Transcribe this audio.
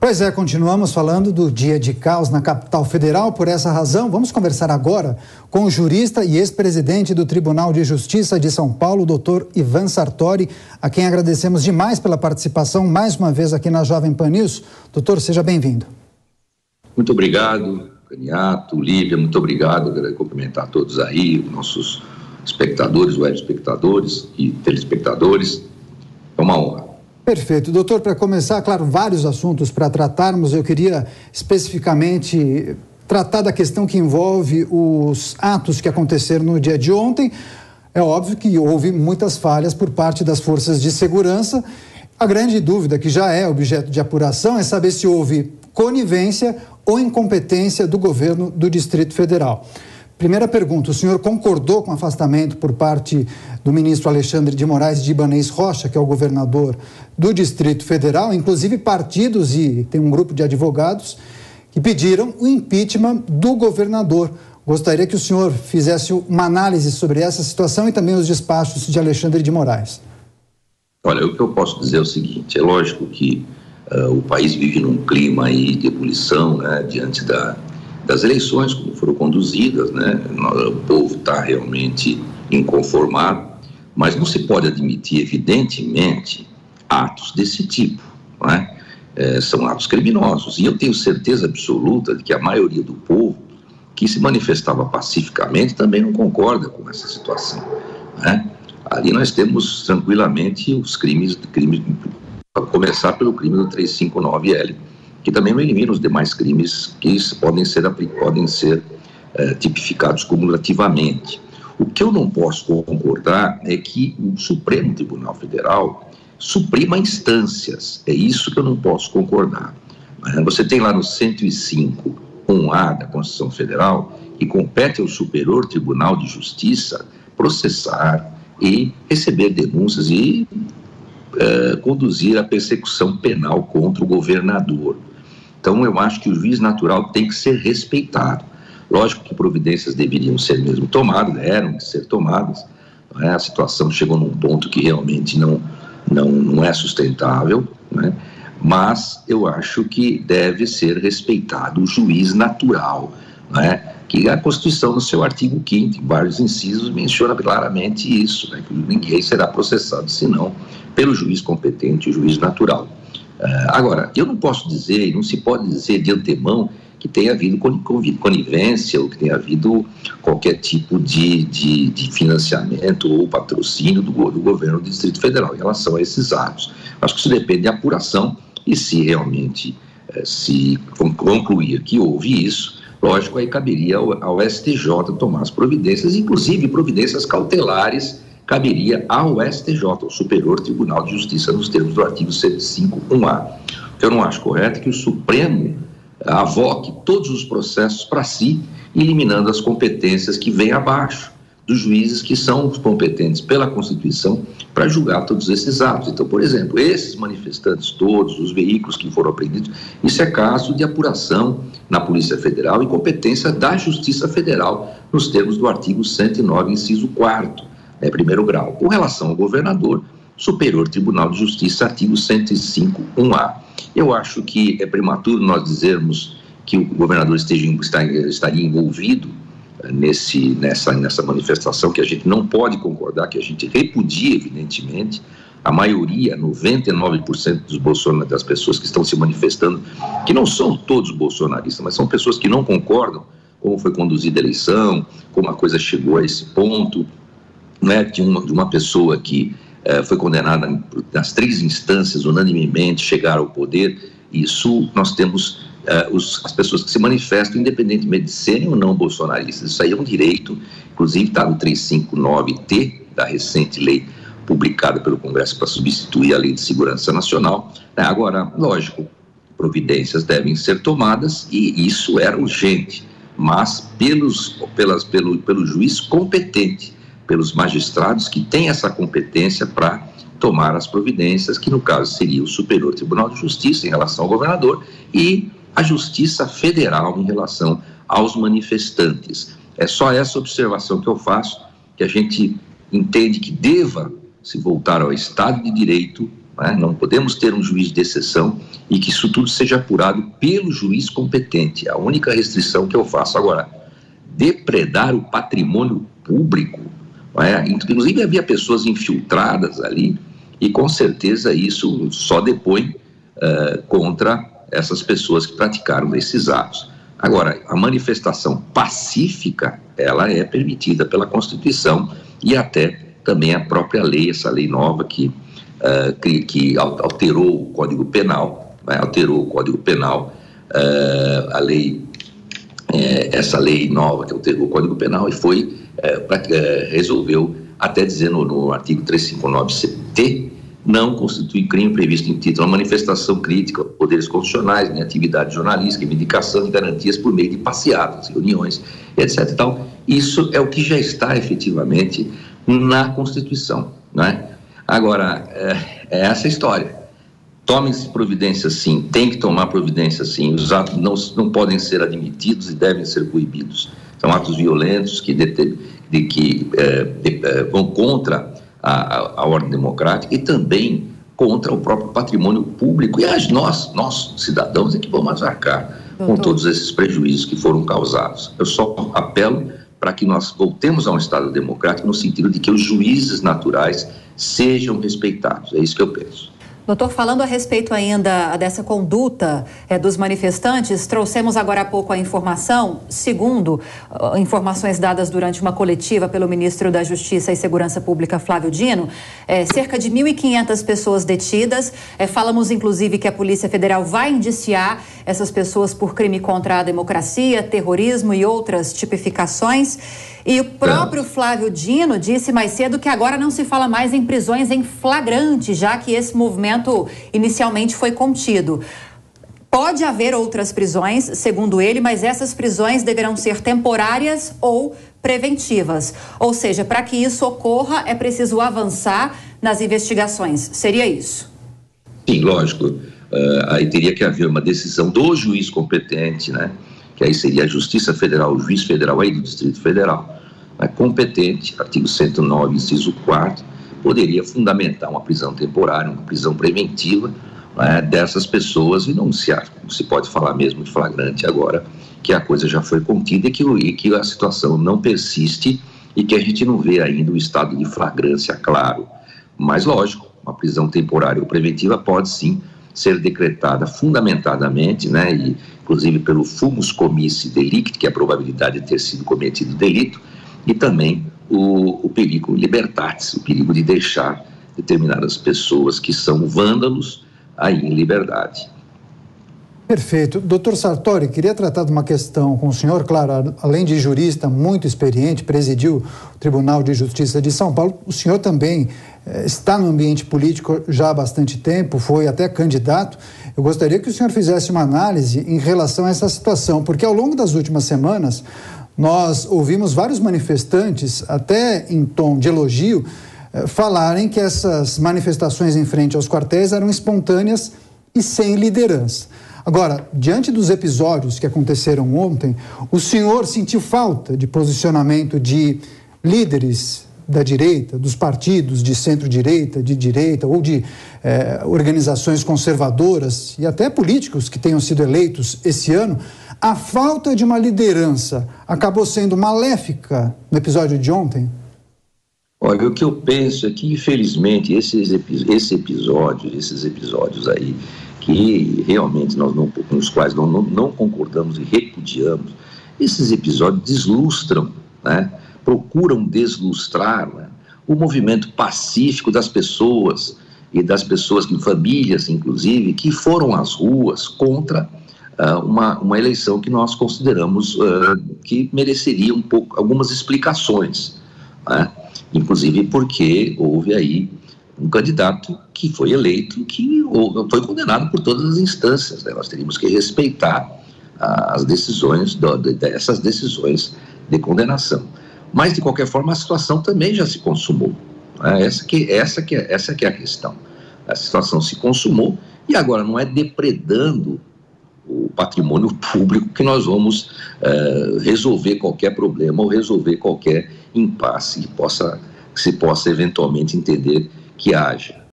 Pois é, continuamos falando do dia de caos na capital federal. Por essa razão, vamos conversar agora com o jurista e ex-presidente do Tribunal de Justiça de São Paulo, doutor Ivan Sartori, a quem agradecemos demais pela participação mais uma vez aqui na Jovem Pan News. Doutor, seja bem-vindo. Muito obrigado, Caniato, Lívia, muito obrigado. Quero cumprimentar todos aí, nossos espectadores, web espectadores e telespectadores. É uma honra. Perfeito. Doutor, para começar, claro, vários assuntos para tratarmos. Eu queria especificamente tratar da questão que envolve os atos que aconteceram no dia de ontem. É óbvio que houve muitas falhas por parte das forças de segurança. A grande dúvida, que já é objeto de apuração, é saber se houve conivência ou incompetência do governo do Distrito Federal. Primeira pergunta, o senhor concordou com o afastamento por parte do ministro Alexandre de Moraes de Ibanez Rocha, que é o governador do Distrito Federal, inclusive partidos e tem um grupo de advogados que pediram o impeachment do governador. Gostaria que o senhor fizesse uma análise sobre essa situação e também os despachos de Alexandre de Moraes. Olha, o que eu posso dizer é o seguinte, é lógico que o país vive num clima aí de ebulição, né, diante das eleições, como foram conduzidas, né? O povo está realmente inconformado, mas não se pode admitir, evidentemente, atos desse tipo, não é? São atos criminosos, e eu tenho certeza absoluta de que a maioria do povo que se manifestava pacificamente também não concorda com essa situação, né? Ali nós temos tranquilamente os crimes, a começar pelo crime do 359L, que também não elimina os demais crimes que podem ser tipificados cumulativamente. O que eu não posso concordar é que o Supremo Tribunal Federal suprima instâncias. É isso que eu não posso concordar. Você tem lá no 105.1a da Constituição Federal que compete ao Superior Tribunal de Justiça processar e receber denúncias e conduzir a persecução penal contra o governador. Então, eu acho que o juiz natural tem que ser respeitado. Lógico que providências deveriam ser mesmo tomadas, eram que ser tomadas. Né? A situação chegou num ponto que realmente não é sustentável, né? Mas eu acho que deve ser respeitado o juiz natural, né? Que a Constituição, no seu artigo 5º, em vários incisos, menciona claramente isso, né? Que ninguém será processado senão pelo juiz competente, o juiz natural. Agora, eu não posso dizer, e não se pode dizer de antemão que tenha havido conivência ou que tenha havido qualquer tipo de financiamento ou patrocínio do governo do Distrito Federal em relação a esses atos. Acho que isso depende de apuração e se realmente se concluir que houve isso, lógico, aí caberia ao STJ tomar as providências, inclusive providências cautelares, caberia ao STJ, ao Superior Tribunal de Justiça, nos termos do artigo 105.1a. O que eu não acho correto é que o Supremo avoque todos os processos para si, eliminando as competências que vêm abaixo dos juízes que são competentes pela Constituição para julgar todos esses atos. Então, por exemplo, esses manifestantes todos, os veículos que foram apreendidos, isso é caso de apuração na Polícia Federal e competência da Justiça Federal, nos termos do artigo 109, inciso 4º. Primeiro grau. Com relação ao governador, Superior Tribunal de Justiça, artigo 105.1a. Eu acho que é prematuro nós dizermos que o governador estaria envolvido nessa manifestação, que a gente não pode concordar, que a gente repudia, evidentemente. A maioria, 99% das pessoas que estão se manifestando, que não são todos bolsonaristas, mas são pessoas que não concordam como foi conduzida a eleição, como a coisa chegou a esse ponto, né, de uma pessoa que foi condenada nas 3 instâncias, unanimemente, chegar ao poder. Isso nós temos as pessoas que se manifestam, independentemente de serem ou não bolsonaristas. Isso aí é um direito, inclusive está no 359T da recente lei publicada pelo Congresso para substituir a Lei de Segurança Nacional. Agora, lógico, providências devem ser tomadas e isso era urgente, mas pelo juiz competente, pelos magistrados que têm essa competência para tomar as providências, que no caso seria o Superior Tribunal de Justiça em relação ao governador e a Justiça Federal em relação aos manifestantes. É só essa observação que eu faço, que a gente entende que deva se voltar ao Estado de Direito né? Não podemos ter um juiz de exceção e que isso tudo seja apurado pelo juiz competente. A única restrição que eu faço. Agora, depredar o patrimônio público, né? Inclusive havia pessoas infiltradas ali e com certeza isso só depõe contra essas pessoas que praticaram esses atos. Agora, a manifestação pacífica, ela é permitida pela Constituição e até também a própria lei, essa lei nova que alterou o Código Penal, né? A lei, essa lei nova que alterou o Código Penal e foi, resolveu, até dizendo no artigo 359-CT, não constitui crime previsto em título a manifestação crítica aos poderes constitucionais, nem atividade jornalística, reivindicação de garantias por meio de passeatas, reuniões, etc. e tal. Isso é o que já está efetivamente na Constituição, né? Agora, é essa história. Tomem-se providências, sim, tem que tomar providências, sim. Os atos não podem ser admitidos e devem ser proibidos. São atos violentos que vão contra a ordem democrática e também contra o próprio patrimônio público. E nós, cidadãos, é que vamos arcar com todos esses prejuízos que foram causados. Eu só apelo para que nós voltemos a um Estado democrático no sentido de que os juízes naturais sejam respeitados. É isso que eu penso. Doutor, falando a respeito ainda dessa conduta dos manifestantes, trouxemos agora há pouco a informação, segundo informações dadas durante uma coletiva pelo ministro da Justiça e Segurança Pública, Flávio Dino, cerca de 1.500 pessoas detidas. Falamos, inclusive, que a Polícia Federal vai indiciar essas pessoas por crime contra a democracia, terrorismo e outras tipificações. E o próprio Flávio Dino disse mais cedo que agora não se fala mais em prisões em flagrante, já que esse movimento inicialmente foi contido. Pode haver outras prisões, segundo ele, mas essas prisões deverão ser temporárias ou preventivas. Ou seja, para que isso ocorra, é preciso avançar nas investigações. Seria isso? Sim, lógico. Aí teria que haver uma decisão do juiz competente, né? Que aí seria a Justiça Federal, o juiz federal aí do Distrito Federal, né, competente, artigo 109, inciso 4, poderia fundamentar uma prisão temporária, uma prisão preventiva, né, dessas pessoas e não se pode falar mesmo de flagrante agora, que a coisa já foi contida e que a situação não persiste e que a gente não vê ainda o estado de flagrância claro. Mas, lógico, uma prisão temporária ou preventiva pode sim ser decretada fundamentadamente, né, e inclusive pelo fumus commissi delicti, que é a probabilidade de ter sido cometido delito, e também o perigo libertatis, o perigo de deixar determinadas pessoas que são vândalos aí em liberdade. Perfeito. Doutor Sartori, queria tratar de uma questão com o senhor, claro, além de jurista muito experiente, presidiu o Tribunal de Justiça de São Paulo, o senhor também está no ambiente político já há bastante tempo, foi até candidato. Eu gostaria que o senhor fizesse uma análise em relação a essa situação, porque ao longo das últimas semanas nós ouvimos vários manifestantes, até em tom de elogio, falarem que essas manifestações em frente aos quartéis eram espontâneas e sem liderança. Agora, diante dos episódios que aconteceram ontem, o senhor sentiu falta de posicionamento de líderes da direita, dos partidos de centro-direita, de direita ou de organizações conservadoras e até políticos que tenham sido eleitos esse ano? A falta de uma liderança acabou sendo maléfica no episódio de ontem? Olha, o que eu penso é que, infelizmente, esses episódios aí, que realmente com os quais não concordamos e repudiamos, esses episódios deslustram, né? Procuram deslustrar, né, o movimento pacífico das pessoas e das pessoas, famílias inclusive, que foram às ruas contra uma eleição que nós consideramos que mereceria algumas explicações, né? Inclusive porque houve aí um candidato que foi eleito, que foi condenado por todas as instâncias, né? Nós teríamos que respeitar as decisões, dessas decisões de condenação. Mas, de qualquer forma, a situação também já se consumou, né? Essa que é a questão. A situação se consumou e agora não é depredando o patrimônio público que nós vamos resolver qualquer problema ou resolver qualquer impasse que se possa eventualmente entender que haja.